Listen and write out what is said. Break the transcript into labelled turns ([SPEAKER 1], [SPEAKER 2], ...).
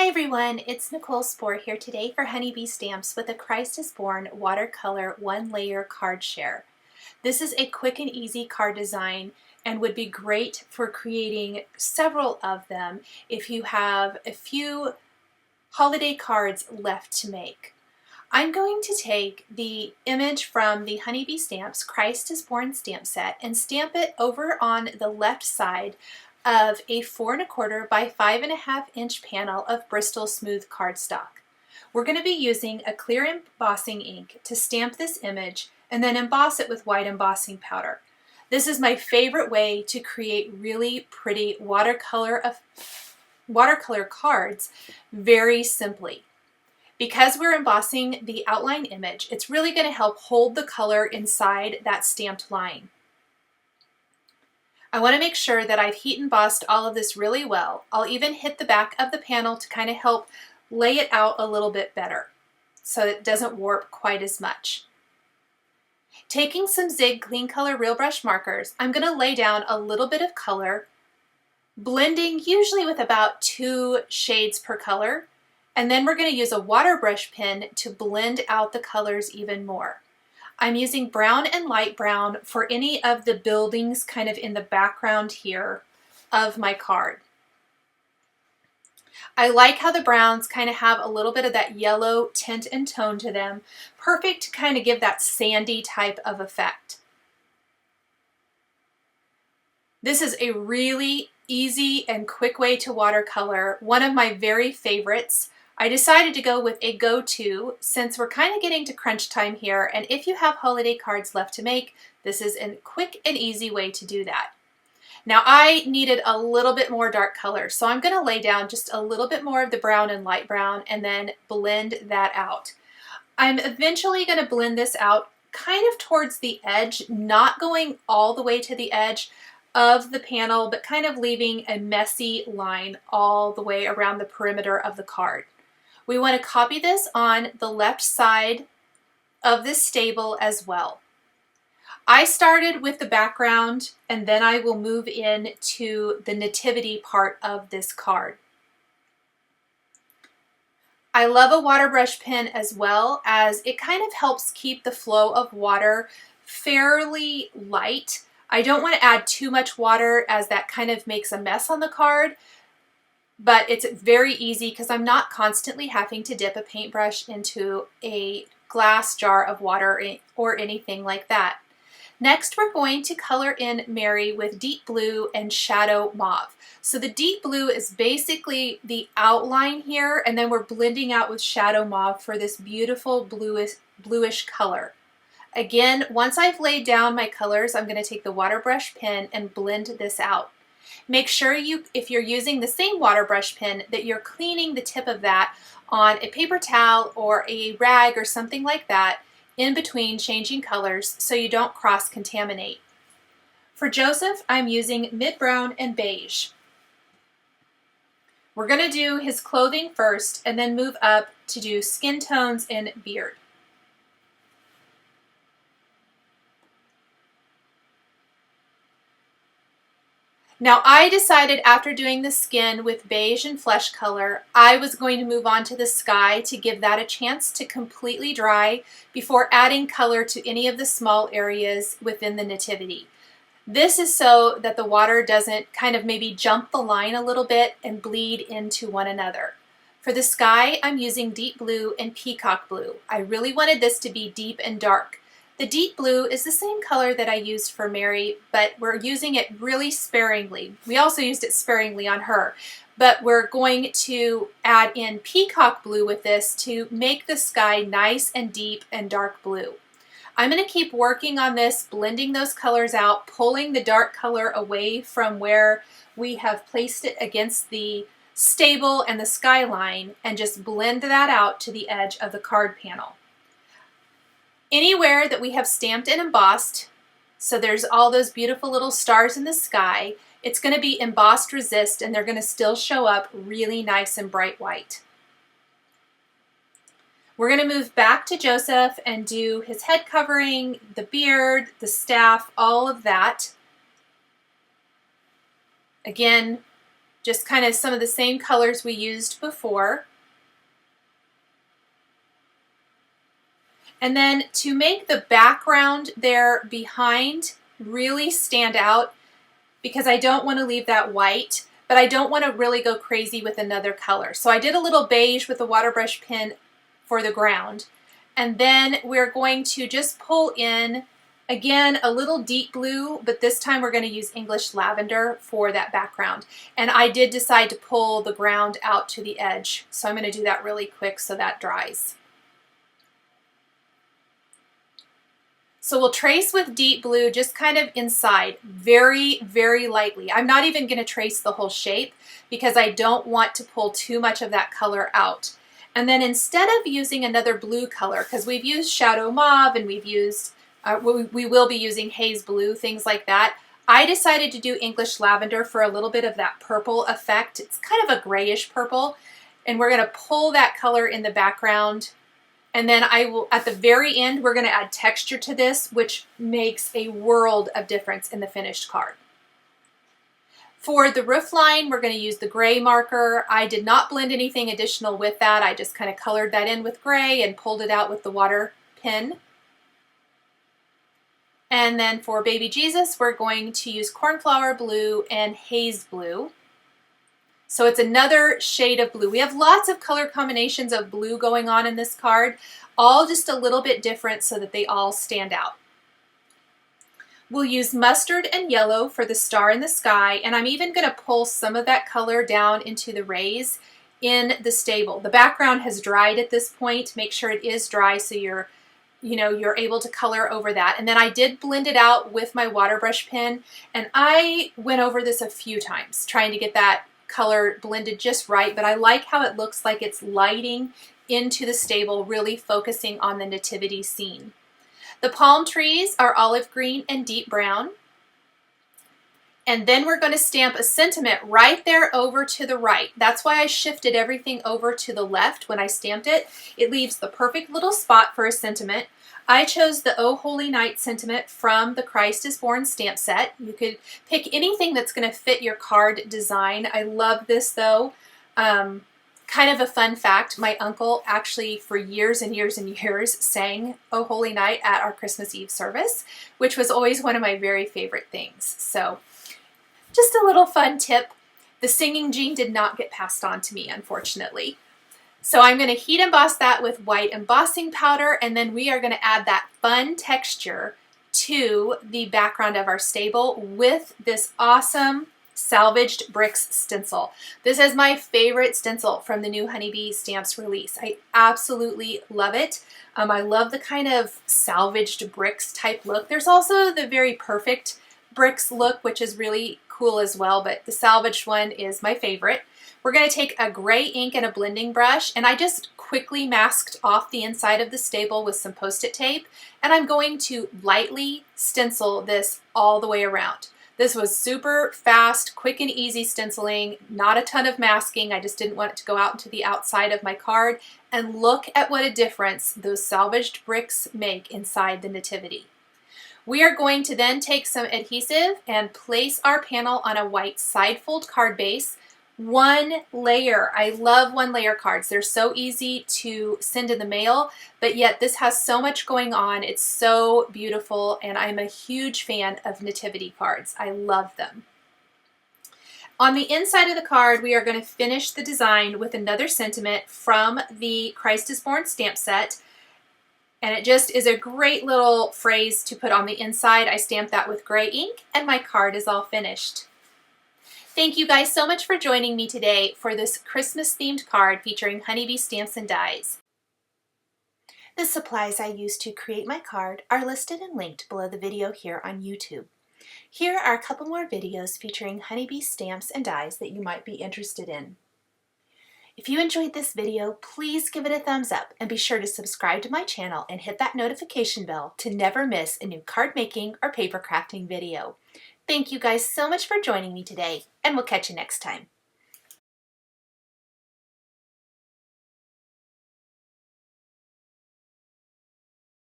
[SPEAKER 1] Hi everyone, it's Nicole Spohr here today for Honeybee Stamps with a Christ is Born watercolor one-layer card share. This is a quick and easy card design and would be great for creating several of them if you have a few holiday cards left to make. I'm going to take the image from the Honeybee Stamps Christ is Born stamp set and stamp it over on the left side of a 4 1/4 by 5.5 inch panel of Bristol smooth cardstock. We're going to be using a clear embossing ink to stamp this image and then emboss it with white embossing powder. This is my favorite way to create really pretty watercolor cards very simply. Because we're embossing the outline image, it's really going to help hold the color inside that stamped line. I want to make sure that I've heat embossed all of this really well. I'll even hit the back of the panel to kind of help lay it out a little bit better so it doesn't warp quite as much. Taking some Zig Clean Color Real Brush markers, I'm going to lay down a little bit of color, blending usually with about 2 shades per color, and then we're going to use a water brush pen to blend out the colors even more. I'm using brown and light brown for any of the buildings kind of in the background here of my card. I like how the browns kind of have a little bit of that yellow tint and tone to them. Perfect to kind of give that sandy type of effect. This is a really easy and quick way to watercolor, one of my very favorites. I decided to go with a go-to since we're kind of getting to crunch time here, and if you have holiday cards left to make, this is a quick and easy way to do that. Now I needed a little bit more dark color, so I'm going to lay down just a little bit more of the brown and light brown and then blend that out. I'm eventually going to blend this out kind of towards the edge, not going all the way to the edge of the panel, but kind of leaving a messy line all the way around the perimeter of the card. We want to copy this on the left side of this stable as well. I started with the background and then I will move in to the nativity part of this card. I love a water brush pen as well, as it kind of helps keep the flow of water fairly light. I don't want to add too much water as that kind of makes a mess on the card, but it's very easy because I'm not constantly having to dip a paintbrush into a glass jar of water or anything like that. Next, we're going to color in Mary with deep blue and shadow mauve. So the deep blue is basically the outline here, and then we're blending out with shadow mauve for this beautiful bluish color. Again, once I've laid down my colors, I'm going to take the water brush pen and blend this out. Make sure if you're using the same water brush pen, that you're cleaning the tip of that on a paper towel or a rag or something like that in between changing colors so you don't cross-contaminate. For Joseph, I'm using mid-brown and beige. We're going to do his clothing first and then move up to do skin tones and beard. Now I decided after doing the skin with beige and flesh color, I was going to move on to the sky to give that a chance to completely dry before adding color to any of the small areas within the nativity. This is so that the water doesn't kind of maybe jump the line a little bit and bleed into one another. For the sky, I'm using deep blue and peacock blue. I really wanted this to be deep and dark. The deep blue is the same color that I used for Mary, but we're using it really sparingly. We also used it sparingly on her, but we're going to add in peacock blue with this to make the sky nice and deep and dark blue. I'm going to keep working on this, blending those colors out, pulling the dark color away from where we have placed it against the stable and the skyline, and just blend that out to the edge of the card panel. Anywhere that we have stamped and embossed, so there's all those beautiful little stars in the sky, it's going to be embossed resist and they're going to still show up really nice and bright white. We're going to move back to Joseph and do his head covering, the beard, the staff, all of that. Again, Just kind of some of the same colors we used before. And then to make the background there behind really stand out, because I don't want to leave that white, but I don't want to really go crazy with another color. So I did a little beige with the water brush pen for the ground. And then we're going to just pull in, again, a little deep blue, but this time we're going to use English lavender for that background. And I did decide to pull the ground out to the edge. So I'm going to do that really quick so that dries. So we'll trace with deep blue just kind of inside, very, very lightly. I'm not even going to trace the whole shape because I don't want to pull too much of that color out. And then instead of using another blue color, because we've used Shadow Mauve and we've used, we will be using Haze Blue, things like that, I decided to do English Lavender for a little bit of that purple effect. It's kind of a grayish purple. And we're going to pull that color in the background. And then I will, at the very end, we're going to add texture to this, which makes a world of difference in the finished card. For the roof line, we're going to use the gray marker. I did not blend anything additional with that. I just kind of colored that in with gray and pulled it out with the water pen. And then for Baby Jesus, we're going to use Cornflower Blue and Haze Blue. So it's another shade of blue. We have lots of color combinations of blue going on in this card, all just a little bit different so that they all stand out. We'll use mustard and yellow for the star in the sky, and I'm even going to pull some of that color down into the rays in the stable. The background has dried at this point. Make sure it is dry so you're able to color over that. And then I did blend it out with my water brush pen, and I went over this a few times trying to get that color blended just right, but I like how it looks like it's lighting into the stable, really focusing on the nativity scene. The palm trees are olive green and deep brown. And then we're going to stamp a sentiment right there over to the right. That's why I shifted everything over to the left when I stamped it. It leaves the perfect little spot for a sentiment. I chose the Oh Holy Night sentiment from the Christ is Born stamp set. You could pick anything that's going to fit your card design. I love this though. Kind of a fun fact, my uncle actually for years and years and years sang Oh Holy Night at our Christmas Eve service, which was always one of my very favorite things. So just a little fun tip. The singing gene did not get passed on to me, unfortunately. So I'm going to heat emboss that with white embossing powder, and then we are going to add that fun texture to the background of our stable with this awesome Salvaged Bricks stencil. This is my favorite stencil from the new Honeybee Stamps release. I absolutely love it. I love the kind of salvaged bricks type look. There's also the very perfect bricks look, which is really cool as well, but the salvaged one is my favorite. We're going to take a gray ink and a blending brush, and I just quickly masked off the inside of the stable with some Post-it tape, and I'm going to lightly stencil this all the way around. This was super fast, quick and easy stenciling, not a ton of masking. I just didn't want it to go out into the outside of my card, and look at what a difference those salvaged bricks make inside the nativity. We are going to then take some adhesive and place our panel on a white side fold card base. One layer. I love one layer cards. They're so easy to send in the mail, but yet this has so much going on. It's so beautiful, and I'm a huge fan of nativity cards. I love them. On the inside of the card, we are going to finish the design with another sentiment from the Christ is Born stamp set. And it just is a great little phrase to put on the inside. I stamped that with gray ink, and my card is all finished. Thank you guys so much for joining me today for this Christmas themed card featuring Honeybee stamps and dies. The supplies I used to create my card are listed and linked below the video here on YouTube. Here are a couple more videos featuring Honeybee stamps and dies that you might be interested in. If you enjoyed this video, please give it a thumbs up and be sure to subscribe to my channel and hit that notification bell to never miss a new card making or paper crafting video. Thank you guys so much for joining me today, and we'll catch you next time.